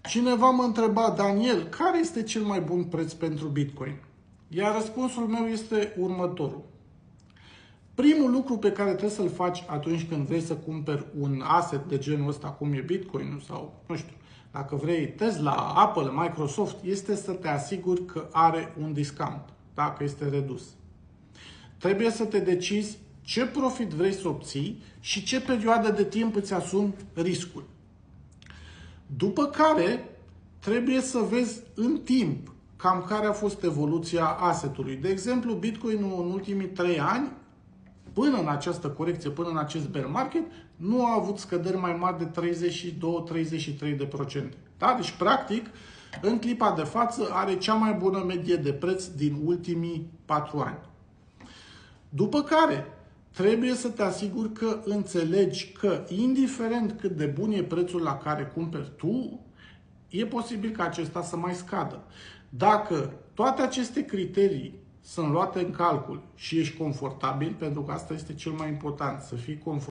Cineva mă întreba, Daniel, care este cel mai bun preț pentru Bitcoin? Iar răspunsul meu este următorul. Primul lucru pe care trebuie să-l faci atunci când vrei să cumperi un asset de genul ăsta, cum e Bitcoin sau, nu știu, dacă vrei Tesla, Apple, Microsoft, este să te asiguri că are un discount, dacă este redus. Trebuie să te decizi ce profit vrei să obții și ce perioadă de timp îți asumi riscul. După care, trebuie să vezi în timp cam care a fost evoluția assetului. De exemplu, Bitcoin-ul în ultimii 3 ani, până în această corecție, până în acest bear market, nu a avut scăderi mai mari de 32-33%. Da? Deci, practic, în clipa de față, are cea mai bună medie de preț din ultimii 4 ani. După care, trebuie să te asiguri că înțelegi că, indiferent cât de bun e prețul la care cumperi tu, e posibil ca acesta să mai scadă. Dacă toate aceste criterii sunt luate în calcul și ești confortabil, pentru că asta este cel mai important, să fii confortabil,